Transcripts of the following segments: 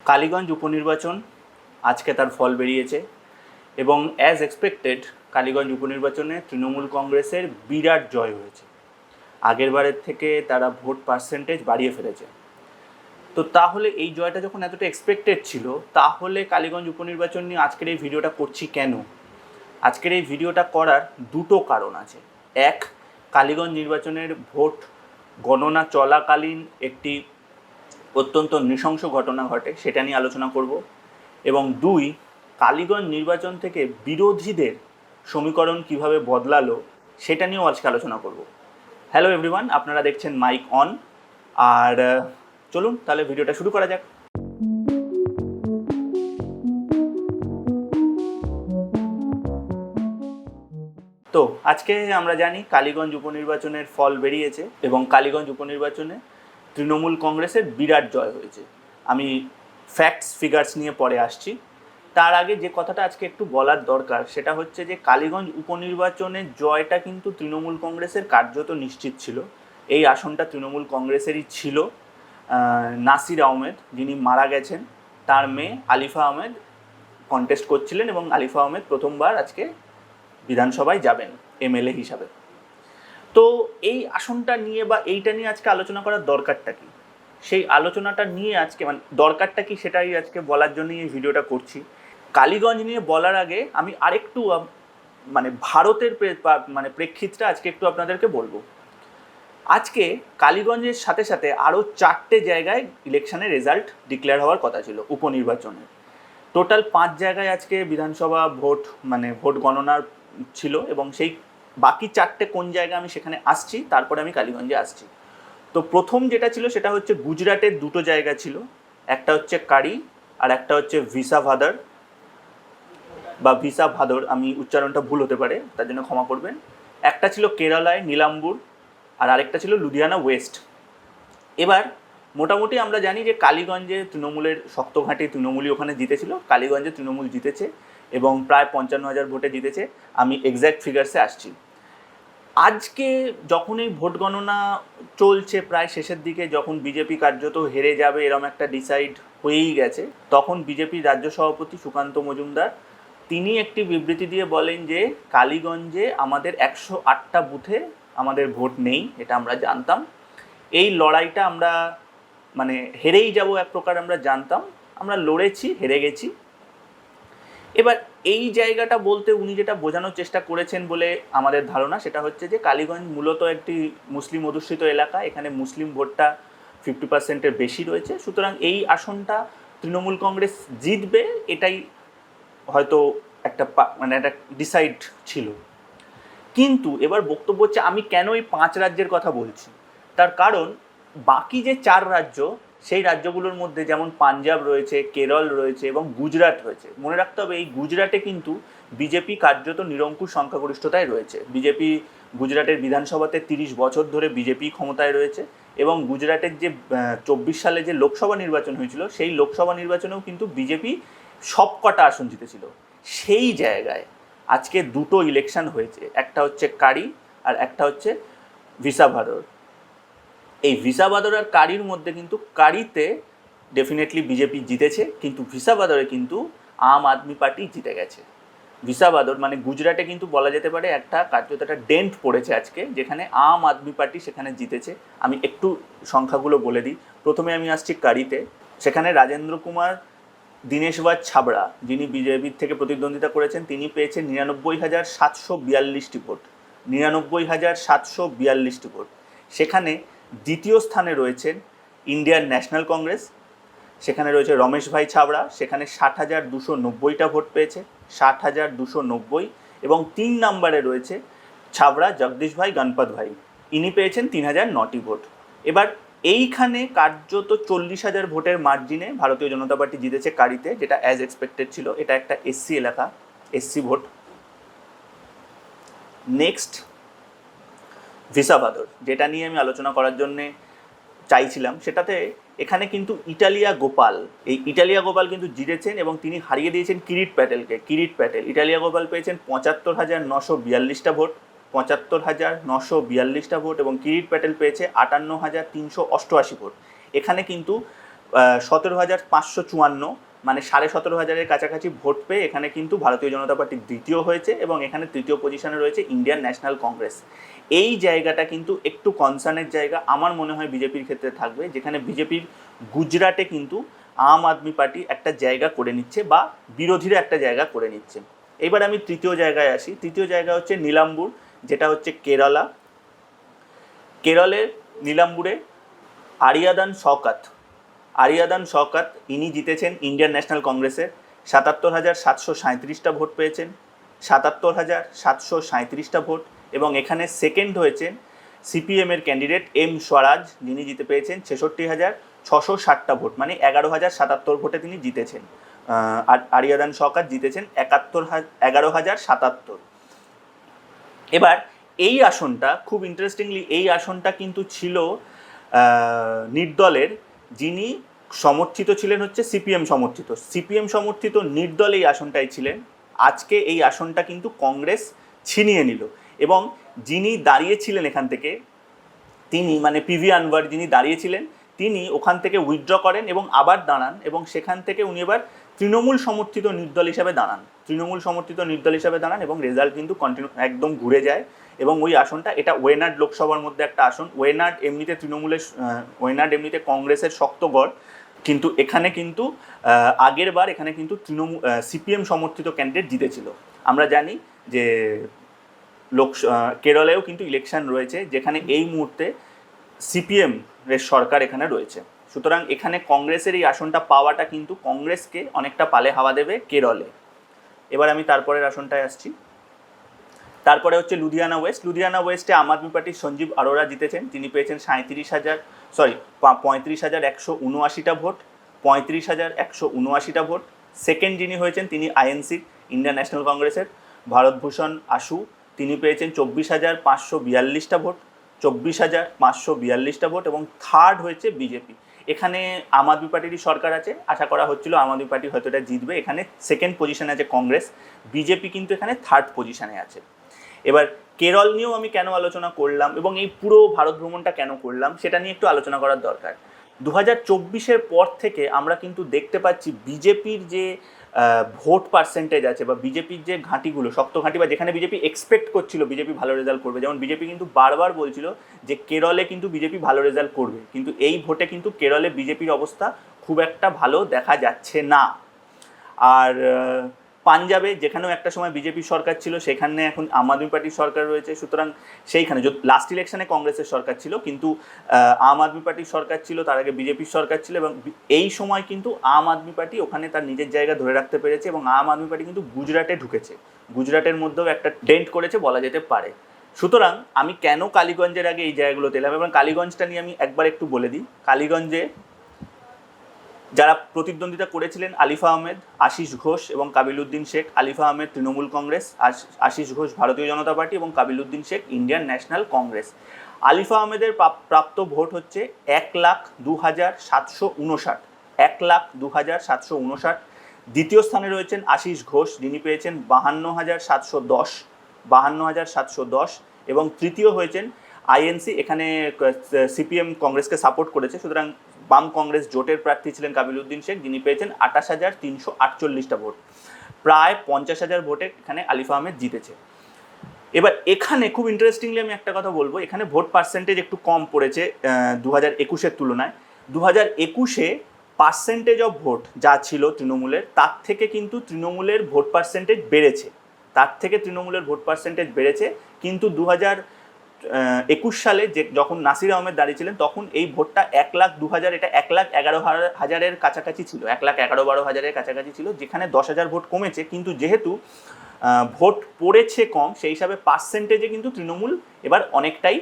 কালীগঞ্জ উপনির্বাচন আজকে তার ফল বেরিয়েছে এবং অ্যাজ এক্সপেক্টেড কালীগঞ্জ উপনির্বাচনে তৃণমূল কংগ্রেসের বিরাট জয় হয়েছে। আগের বারের থেকে তারা ভোট পার্সেন্টেজ বাড়িয়ে ফেলেছে। তো তাহলে এই জয়টা যখন এতটা এক্সপেক্টেড ছিল, তাহলে কালীগঞ্জ উপনির্বাচন নিয়ে আজকের এই ভিডিওটা করছি কেন? আজকের এই ভিডিওটা করার দুটো কারণ আছে। এক, কালীগঞ্জ নির্বাচনের ভোট গণনা চলাকালীন একটি অত্যন্ত নৃশংস ঘটনা ঘটে, সেটা নিয়ে আলোচনা করব। এবং দুই, কালীগঞ্জ নির্বাচন থেকে বিরোধীদের সমীকরণ কিভাবে বদলালো সেটা নিয়েও আজকে আলোচনা করব। হ্যালো এভরিওয়ান, আপনারা দেখছেন মাইক অন। আর চলুন তাহলে ভিডিওটা শুরু করা যাক। তো আজকে আমরা জানি কালীগঞ্জ উপনির্বাচনের ফল বেরিয়েছে এবং কালীগঞ্জ উপনির্বাচনে তৃণমূল কংগ্রেসের বিরাট জয় হয়েছে। আমি ফ্যাক্টস ফিগার্স নিয়ে পরে আসছি। তার আগে যে কথাটা আজকে একটু বলার দরকার সেটা হচ্ছে যে কালীগঞ্জ উপনির্বাচনের জয়টা কিন্তু তৃণমূল কংগ্রেসের কার্যত নিশ্চিত ছিল। এই আসনটা তৃণমূল কংগ্রেসেরই ছিল। নাসির আহমেদ, যিনি মারা গেছেন, তার মেয়ে আলিফা আহমেদ কন্টেস্ট করছিলেন এবং আলিফা আহমেদ প্রথমবার আজকে বিধানসভায় যাবেন এমএলএ হিসাবে। তো এই আসনটা নিয়ে বা এইটা নিয়ে আজকে আলোচনা করার দরকারটা কি, সেই আলোচনাটা নিয়ে আজকে দরকারটা কি সেটাই আজকে বলার জন্যই এই ভিডিওটা করছি। কালীগঞ্জ নিয়ে বলার আগে আমি আরেকটু ভারতের প্রেক্ষিতটা আজকে একটু আপনাদেরকে বলবো। আজকে কালীগঞ্জের সাথে সাথে আরও 4টে জায়গায় ইলেকশনের রেজাল্ট ডিক্লেয়ার হওয়ার কথা ছিল উপনির্বাচনে। টোটাল 5 জায়গায় আজকে বিধানসভা ভোট গণনার ছিল এবং সেই বাকি 4টে কোন জায়গা আমি সেখানে আসছি, তারপরে আমি কালীগঞ্জে আসছি। তো প্রথম যেটা ছিল সেটা হচ্ছে গুজরাটের 2টো জায়গা ছিল, একটা হচ্ছে কারি আর একটা হচ্ছে ভিসাভাদার বা ভিসাভাদর, আমি উচ্চারণটা ভুল হতে পারে, তার জন্য ক্ষমা করবেন। একটা ছিল কেরালায় নীলাম্বুর আর আরেকটা ছিল লুধিয়ানা ওয়েস্ট। এবার মোটামুটি আমরা জানি যে কালীগঞ্জে তৃণমূলের শক্ত ঘাঁটি তৃণমূলই ওখানে জিতেছিল। কালীগঞ্জে তৃণমূল জিতেছে এবং প্রায় 55,000 ভোটে জিতেছে। আমি এক্স্যাক্ট ফিগার্সে আসছি। আজকে যখন এই ভোট গণনা চলছে প্রায় শেষের দিকে, যখন বিজেপি কার্যত হেরে যাবে এরম একটা ডিসাইড হয়েই গেছে, তখন বিজেপির রাজ্য সভাপতি সুকান্ত মজুমদার তিনি একটি বিবৃতি দিয়ে বলেন যে কালীগঞ্জে আমাদের 108টা বুথে আমাদের ভোট নেই, এটা আমরা জানতাম। এই লড়াইটা আমরা হেরেই যাব এক প্রকার আমরা জানতাম, আমরা লড়েছি, হেরে গেছি। এবার এই জায়গাটা বলতে উনি যেটা বোঝানোর চেষ্টা করেছেন বলে আমাদের ধারণা সেটা হচ্ছে যে কালীগঞ্জ মূলত একটি মুসলিম অধ্যুষিত এলাকা, এখানে মুসলিম ভোটটা 50%-এর বেশি রয়েছে, সুতরাং এই আসনটা তৃণমূল কংগ্রেস জিতবে, এটাই হয়তো একটা একটা ডিসাইড ছিল। কিন্তু এবার বক্তব্য হচ্ছে আমি কেন এই 5 রাজ্যের কথা বলছি, তার কারণ বাকি যে 4 রাজ্য, সেই রাজ্যগুলোর মধ্যে যেমন পাঞ্জাব রয়েছে, কেরল রয়েছে এবং গুজরাট রয়েছে। মনে রাখতে হবে এই গুজরাটে কিন্তু বিজেপি কার্যত নিরঙ্কুশ সংখ্যাগরিষ্ঠতায় রয়েছে। বিজেপি গুজরাটের বিধানসভাতে 30 বছর ধরে বিজেপি ক্ষমতায় রয়েছে এবং গুজরাটের যে 24 সালে যে লোকসভা নির্বাচন হয়েছিল, সেই লোকসভা নির্বাচনেও কিন্তু বিজেপি সবকটা আসন জিতেছিল। সেই জায়গায় আজকে 2টো ইলেকশন হয়েছে, একটা হচ্ছে কারি আর একটা হচ্ছে ভিসাভাদর। এই ভিসাভাদর আর কারির মধ্যে কিন্তু কারিতে ডেফিনেটলি বিজেপি জিতেছে, কিন্তু ভিসাভাদরে কিন্তু আম আদমি পার্টি জিতে গেছে। ভিসাভাদর গুজরাটে কিন্তু বলা যেতে পারে একটা কার্যত একটা ডেন্ট পড়েছে আজকে, যেখানে আম আদমি পার্টি সেখানে জিতেছে। আমি একটু সংখ্যাগুলো বলে দিই। প্রথমে আমি আসছি কারিতে। সেখানে রাজেন্দ্র কুমার দীনেশওয়ার ছাবড়া, যিনি বিজেপির থেকে প্রতিদ্বন্দ্বিতা করেছেন, তিনি পেয়েছেন 99,742টি ভোট। 99,742টি ভোট। সেখানে দ্বিতীয় স্থানে রয়েছেন ইন্ডিয়ান ন্যাশনাল কংগ্রেস, সেখানে রয়েছে রমেশ ভাই ছাবড়া, সেখানে 60,290টা ভোট পেয়েছে, 60,290। এবং 3 নম্বরে রয়েছে ছাবড়া জগদীশ ভাই গণপত ভাই, ইনি পেয়েছেন 3,009টি ভোট। এবার এইখানে কার্যত 40,000 ভোটের মার্জিনে ভারতীয় জনতা পার্টি জিতেছে কারিতে, যেটা অ্যাজ এক্সপেক্টেড ছিল। এটা একটা এসসি এলাকা, এসসি ভোট। নেক্সট ভিসাভাদর, যেটা নিয়ে আমি আলোচনা করার জন্যে চাইছিলাম, সেটাতে এখানে কিন্তু ইটালিয়া গোপাল কিন্তু জিতেছেন এবং তিনি হারিয়ে দিয়েছেন কিরিট প্যাটেলকে। ইটালিয়া গোপাল পেয়েছেন 75,942টা ভোট, 75,942টা ভোট, এবং কিরিট প্যাটেল পেয়েছে 58,388 ভোট। এখানে কিন্তু 17,554, মানে 17,500-এর কাছাকাছি ভোট পেয়ে এখানে কিন্তু ভারতীয় জনতা পার্টি দ্বিতীয় হয়েছে এবং এখানে তৃতীয় পজিশনে রয়েছে ইন্ডিয়ান ন্যাশনাল কংগ্রেস। এই জায়গাটা কিন্তু একটু কনসার্নের জায়গা আমার মনে হয় বিজেপির ক্ষেত্রে থাকবে, যেখানে বিজেপির গুজরাটে কিন্তু আম আদমি পার্টি একটা জায়গা করে নিচ্ছে বা বিরোধীরা একটা জায়গা করে নিচ্ছে। এবার আমি তৃতীয় জায়গায় আসি। তৃতীয় জায়গা হচ্ছে নীলাম্বুর, যেটা হচ্ছে কেরালা। কেরলের নীলাম্বুরে আরিয়াদান শওকাত ইনি জিতেছেন ইন্ডিয়ান ন্যাশনাল কংগ্রেসে। 77,737টা ভোট পেয়েছেন, 77,737টা ভোট। এবং এখানে সেকেন্ড হয়েছেন সিপিএমের ক্যান্ডিডেট এম স্বরাজ, যিনি জিতে পেয়েছেন 66,660টা ভোট, মানে 11,077 ভোটে তিনি জিতেছেন। আর আরিয়াদান শওকাত জিতেছেন 11,077। এবার এই আসনটা খুব ইন্টারেস্টিংলি, এই আসনটা কিন্তু ছিল নির্দলের, যিনি সমর্থিত ছিলেন হচ্ছে সিপিএম সমর্থিত নির্দল এই আসনটাই ছিলেন। আজকে এই আসনটা কিন্তু কংগ্রেস ছিনিয়ে নিল এবং যিনি দাঁড়িয়েছিলেন এখান থেকে, তিনি মানে পিভি আনওয়ার যিনি দাঁড়িয়েছিলেন, তিনি ওখান থেকে উইথড্র করেন এবং আবার দাঁড়ান এবং সেখান থেকে উনি এবার তৃণমূল সমর্থিত নির্দল হিসাবে দাঁড়ান এবং রেজাল্ট কিন্তু একদম ঘুরে যায় এবং ওই আসনটা, এটা ওয়েনাড লোকসভার মধ্যে একটা আসন। ওয়েনাড এমনিতে কংগ্রেসের শক্ত গড়, কিন্তু এখানে কিন্তু আগের বার এখানে কিন্তু সিপিএম সমর্থিত ক্যান্ডিডেট জিতেছিল। আমরা জানি যে কেরলেও কিন্তু ইলেকশন রয়েছে, যেখানে এই মুহূর্তে সিপিএম এর সরকার এখানে রয়েছে। সুতরাং এখানে কংগ্রেসের এই আসনটা পাওয়াটা কিন্তু কংগ্রেসকে অনেকটা পালে হাওয়া দেবে কেরলে। এবার আমি তারপরের আসনটায় আসছি। তারপরে হচ্ছে লুধিয়ানা ওয়েস্টে আম আদমি পার্টির সঞ্জীব আরোরা জিতেছেন। তিনি পেয়েছেন 35,179টা ভোট, 35,179টা ভোট। সেকেন্ড যিনি হয়েছেন তিনি আইএনসি ইন্ডিয়ান ন্যাশনাল কংগ্রেসের ভারতভূষণ আশু, তিনি পেয়েছেন 24,542টা ভোট, 24,542টা ভোট। এবং থার্ড হয়েছে বিজেপি। এখানে আম আদমি পার্টিরই সরকার আছে, আশা করা হচ্ছিল আম আদমি পার্টি হয়তো এটা জিতবে। এখানে সেকেন্ড পজিশনে আছে কংগ্রেস, বিজেপি কিন্তু এখানে থার্ড পজিশনে আছে। এবার কেরল নিয়েও আমি কেন আলোচনা করলাম এবং এই পুরো ভারত ভ্রমণটা কেন করলাম সেটা নিয়ে একটু আলোচনা করার দরকার। 2024-এর পর থেকে আমরা কিন্তু দেখতে পাচ্ছি বিজেপির যে ভোট পার্সেন্টেজ আছে বা বিজেপির যে ঘাঁটিগুলো, শক্ত ঘাঁটি, বা যেখানে বিজেপি এক্সপেক্ট করছিল বিজেপি ভালো রেজাল্ট করবে, যেমন বিজেপি কিন্তু বারবার বলছিল যে কেরলে কিন্তু বিজেপি ভালো রেজাল্ট করবে, কিন্তু এই ভোটে কিন্তু কেরলে বিজেপির অবস্থা খুব একটা ভালো দেখা যাচ্ছে না। আর পাঞ্জাবে, যেখানেও একটা সময় বিজেপি সরকার ছিল, সেখানে এখন আম আদমি পার্টির সরকার রয়েছে। সুতরাং সেইখানে লাস্ট ইলেকশনে কংগ্রেসের সরকার ছিল, কিন্তু আম আদমি পার্টির সরকার ছিল, তার আগে বিজেপির সরকার ছিল, এবং এই সময় কিন্তু আম আদমি পার্টি ওখানে তার নিজের জায়গা ধরে রাখতে পেরেছে এবং আম আদমি পার্টি কিন্তু গুজরাটে ঢুকেছে, গুজরাটের মধ্যেও একটা ডেন্ট করেছে বলা যেতে পারে। সুতরাং আমি কেন কালীগঞ্জের আগে এই জায়গাগুলোতে এলাম এবং কালীগঞ্জটা নিয়ে আমি একবার একটু বলে দিই। কালীগঞ্জে যারা প্রতিদ্বন্দ্বিতা করেছিলেন আলিফা আহমেদ, আশিস ঘোষ এবং কাবিলউদ্দিন শেখ। আলিফা আহমেদ তৃণমূল কংগ্রেস, আশিস ঘোষ ভারতীয় জনতা পার্টি এবং কাবিলউদ্দিন শেখ ইন্ডিয়ান ন্যাশনাল কংগ্রেস। আলিফা আহমেদের প্রাপ্ত ভোট হচ্ছে 1,02,759, 1,02,759। দ্বিতীয় স্থানে রয়েছেন আশিস ঘোষ, যিনি পেয়েছেন 52,710 এবং তৃতীয় হয়েছেন আইএনসি। এখানে সিপিএম কংগ্রেসকে সাপোর্ট করেছে, সুতরাং বাম কংগ্রেস জোটের প্রার্থী ছিলেন কাবিলউদ্দিন শেখ, যিনি পেয়েছেন 28,348টা ভোট। প্রায় 50,000 ভোটে এখানে আলিফা আহমেদ জিতেছে। এবার এখানে খুব ইন্টারেস্টিংলি আমি একটা কথা বলবো, এখানে ভোট পার্সেন্টেজ একটু কম পড়েছে 2021-এর তুলনায়। 2021-এ পার্সেন্টেজ অফ ভোট যা ছিল তৃণমূলের, তার থেকে কিন্তু তৃণমূলের ভোট পার্সেন্টেজ বেড়েছে, কিন্তু 2021 সালে যখন নাসির আহমেদ দাঁড়িয়েছিলেন তখন এই ভোটটা 1,02,000, এটা 1,11,000-এর কাছাকাছি ছিল, 1,11,12,000-এর কাছাকাছি ছিল, যেখানে 10,000 ভোট কমেছে। কিন্তু যেহেতু ভোট পড়েছে কম, সেই হিসাবে পার্সেন্টেজে কিন্তু তৃণমূল এবার অনেকটাই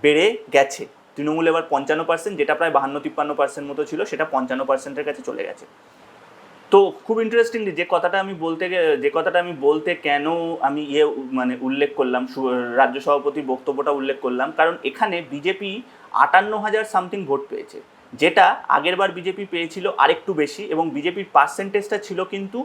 বেড়ে গেছে। তৃণমূল এবার 55%, যেটা প্রায় 52-53% মতো ছিল, সেটা 55%-এর কাছে চলে গেছে। তো খুব ইন্টারেস্টিংলি যে কথাটা আমি বলতে কেন আমি উল্লেখ করলাম, রাজ্য সভাপতির বক্তব্যটা উল্লেখ করলাম, কারণ এখানে বিজেপি 58,000 সামথিং ভোট পেয়েছে, যেটা আগেরবার বিজেপি পেয়েছিল আরেকটু বেশি, এবং বিজেপির পার্সেন্টেজটা ছিল কিন্তু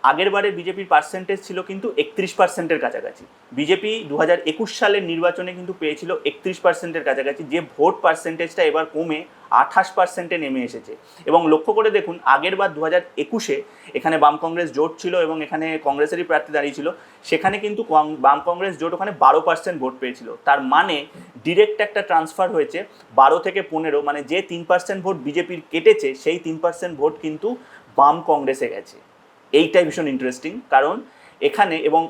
আগের বারে বিজেপির পার্সেন্টেজ ছিল কিন্তু 31%-এর কাছাকাছি। বিজেপি 2021 সালের নির্বাচনে কিন্তু পেয়েছিল 31%-এর কাছাকাছি, যে ভোট পার্সেন্টেজটা এবার কমে 28%-এ নেমে এসেছে। এবং লক্ষ্য করে দেখুন, আগের বার 2021-এ এখানে বাম কংগ্রেস জোট ছিল এবং এখানে কংগ্রেসেরই প্রার্থী দাঁড়িয়েছিল, সেখানে কিন্তু বাম কংগ্রেস জোট ওখানে 12% ভোট পেয়েছিল। তার মানে ডিরেক্ট একটা ট্রান্সফার হয়েছে 12 থেকে 15, মানে যে 3% ভোট বিজেপির কেটেছে সেই 3% ভোট কিন্তু বাম কংগ্রেসে গেছে। এইটাই ভীষণ ইন্টারেস্টিং, কারণ এখানে এবং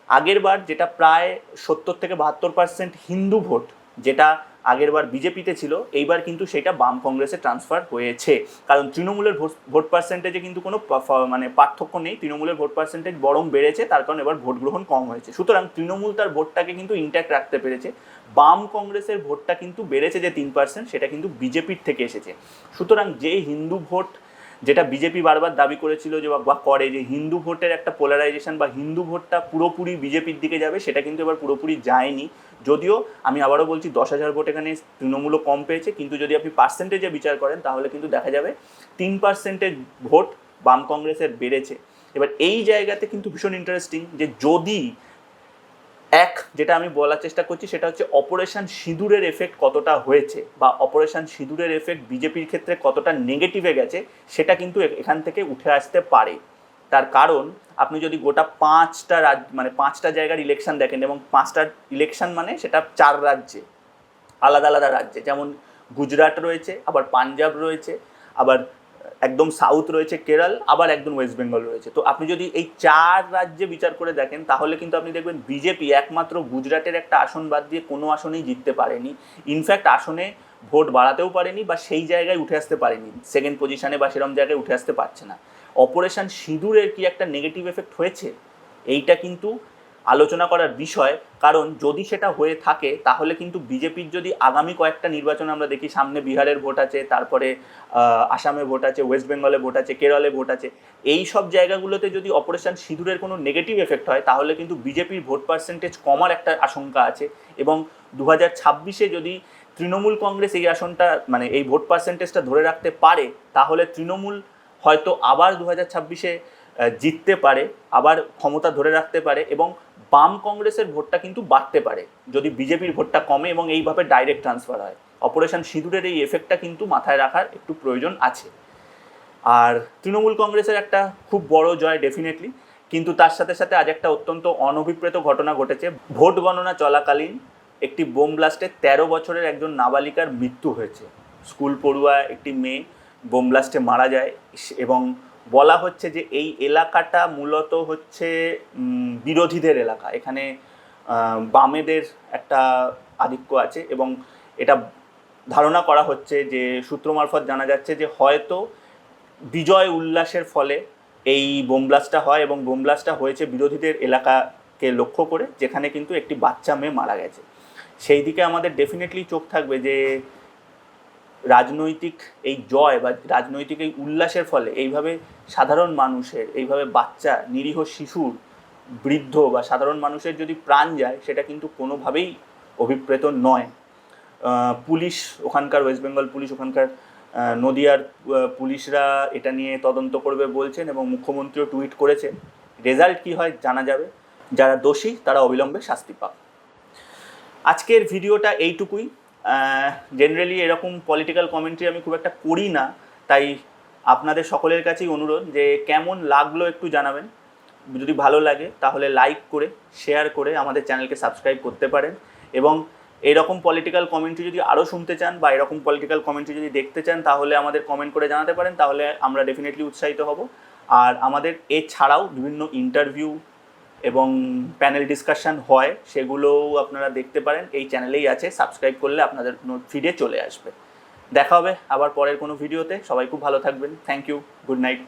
আগের বার যেটা প্রায় 70 থেকে 72% হিন্দু ভোট যেটা আগের বার বিজেপিতে ছিল, এইবার কিন্তু সেটা বাম কংগ্রেসে ট্রান্সফার হয়েছে। কারণ তৃণমূলের ভোট পার্সেন্টেজে কিন্তু কোনো মানে পার্থক্য নেই, তৃণমূলের ভোট পার্সেন্টেজ বরং বেড়েছে, তার কারণ এবার ভোট গ্রহণ কম হয়েছে। সুতরাং তৃণমূল তার ভোটটাকে কিন্তু ইন্ট্যাক্ট রাখতে পেরেছে। বাম কংগ্রেসের ভোটটা কিন্তু বেড়েছে যে 3%, সেটা কিন্তু বিজেপির থেকে এসেছে। সুতরাং যে হিন্দু ভোট, যেটা বিজেপি বারবার দাবি করেছিল যে বা করে যে হিন্দু ভোটের একটা পোলারাইজেশন বা হিন্দু ভোটটা পুরোপুরি বিজেপির দিকে যাবে, সেটা কিন্তু এবার পুরোপুরি যায়নি। যদিও আমি আবারও বলছি 10,000 ভোট এখানে তৃণমূলও কম পেয়েছে, কিন্তু যদি আপনি পার্সেন্টেজে বিচার করেন তাহলে কিন্তু দেখা যাবে 3% ভোট বাম কংগ্রেসের বেড়েছে। এবার এই জায়গাতে কিন্তু ভীষণ ইন্টারেস্টিং যে যদি যেটা আমি বলার চেষ্টা করছি সেটা হচ্ছে অপারেশন সিঁদুরের এফেক্ট কতটা হয়েছে বা অপারেশন সিঁদুরের এফেক্ট বিজেপির ক্ষেত্রে কতটা নেগেটিভে গেছে, সেটা কিন্তু এখান থেকে উঠে আসতে পারে। তার কারণ আপনি যদি গোটা 5টা জায়গার ইলেকশন দেখেন, এবং 5টা ইলেকশন মানে সেটা 4 রাজ্যে, আলাদা আলাদা রাজ্যে, যেমন গুজরাট রয়েছে, আবার পাঞ্জাব রয়েছে, আবার একদম সাউথ রয়েছে কেরল, আবার একদম ওয়েস্ট বেঙ্গল রয়েছে। তো আপনি যদি এই 4 রাজ্যে বিচার করে দেখেন তাহলে কিন্তু আপনি দেখবেন বিজেপি একমাত্র গুজরাটের একটা আসন বাদ দিয়ে কোনো আসনেই জিততে পারেনি। ইনফ্যাক্ট আসনে ভোট বাড়াতেও পারেনি বা সেই জায়গায় উঠে আসতে পারেনি, সেকেন্ড পজিশনে বা সেরকম জায়গায় উঠে আসতে পারছে না। অপারেশন সিঁদুরের কি একটা নেগেটিভ এফেক্ট হয়েছে, এইটা কিন্তু আলোচনা করার বিষয়। কারণ যদি সেটা হয়ে থাকে তাহলে কিন্তু বিজেপির যদি আগামী কয়েকটা নির্বাচন আমরা দেখি, সামনে বিহারের ভোট আছে, তারপরে আসামে ভোট আছে, ওয়েস্ট বেঙ্গলে ভোট আছে, কেরলে ভোট আছে, এই সব জায়গাগুলোতে যদি অপারেশন সিঁদুরের কোনো নেগেটিভ এফেক্ট হয় তাহলে কিন্তু বিজেপির ভোট পার্সেন্টেজ কমার একটা আশঙ্কা আছে। এবং 2026-এ যদি তৃণমূল কংগ্রেস এই আসনটা মানে এই ভোট পার্সেন্টেজটা ধরে রাখতে পারে তাহলে তৃণমূল হয়তো আবার 2026-এ জিততে পারে, আবার ক্ষমতা ধরে রাখতে পারে, এবং বাম কংগ্রেসের ভোটটা কিন্তু বাড়তে পারে যদি বিজেপির ভোটটা কমে এবং এইভাবে ডাইরেক্ট ট্রান্সফার হয়। অপারেশন সিঁদুরের এই এফেক্টটা কিন্তু মাথায় রাখার একটু প্রয়োজন আছে। আর তৃণমূল কংগ্রেসের একটা খুব বড় জয় ডেফিনেটলি, কিন্তু তার সাথে সাথে আজ একটা অত্যন্ত অনভিপ্রেত ঘটনা ঘটেছে। ভোট গণনা চলাকালীন একটি বোম ব্লাস্টে 13 বছরের একজন নাবালিকার মৃত্যু হয়েছে। স্কুল পড়ুয়া একটি মেয়ে বোম ব্লাস্টে মারা যায়, এবং বলা হচ্ছে যে এই এলাকাটা মূলত হচ্ছে বিরোধীদের এলাকা, এখানে বামেদের একটা আধিক্য আছে, এবং এটা ধারণা করা হচ্ছে যে সূত্র মারফত জানা যাচ্ছে যে হয়তো বিজয় উল্লাসের ফলে এই বোম ব্লাস্টটা হয়, এবং বোম ব্লাস্টটা হয়েছে বিরোধীদের এলাকাকে লক্ষ্য করে, যেখানে কিন্তু একটি বাচ্চা মেয়ে মারা গেছে। সেই দিকে আমাদের ডেফিনেটলি চোখ থাকবে যে রাজনৈতিক এই জয় বা রাজনৈতিক এই উল্লাসের ফলে এইভাবে সাধারণ মানুষের, এইভাবে বাচ্চা, নিরীহ শিশুর, বৃদ্ধ বা সাধারণ মানুষের যদি প্রাণ যায় সেটা কিন্তু কোনোভাবেই অভিপ্রেত নয়। পুলিশ, ওখানকার ওয়েস্ট বেঙ্গল পুলিশ, ওখানকার নদিয়ার পুলিশরা এটা নিয়ে তদন্ত করবে বলছেন, এবং মুখ্যমন্ত্রীও টুইট করেছে। রেজাল্ট কী হয় জানা যাবে, যারা দোষী তারা অবিলম্বে শাস্তি পাক। আজকের ভিডিওটা এইটুকুই। জেনারেলি এরকম পলিটিক্যাল কমেন্ট্রি আমি খুব একটা করি না, তাই আপনাদের সকলের কাছেই অনুরোধ যে কেমন লাগলো একটু জানাবেন। যদি ভালো লাগে তাহলে লাইক করে, শেয়ার করে আমাদের চ্যানেলকে সাবস্ক্রাইব করতে পারেন, এবং এরকম পলিটিক্যাল কমেন্ট্রি যদি আরও শুনতে চান বা এরকম পলিটিক্যাল কমেন্ট্রি যদি দেখতে চান তাহলে আমাদের কমেন্ট করে জানাতে পারেন, তাহলে আমরা ডেফিনেটলি উৎসাহিত হব। আর আমাদের এছাড়াও বিভিন্ন ইন্টারভিউ এবং প্যানেল ডিসকাশন হয়, সেগুলোও আপনারা দেখতে পারেন, এই চ্যানেলেই আছে, সাবস্ক্রাইব করলে আপনাদের ফিডে চলে আসবে। দেখা হবে আবার পরের কোনো ভিডিওতে। সবাই খুব ভালো থাকবেন। Thank you, good night.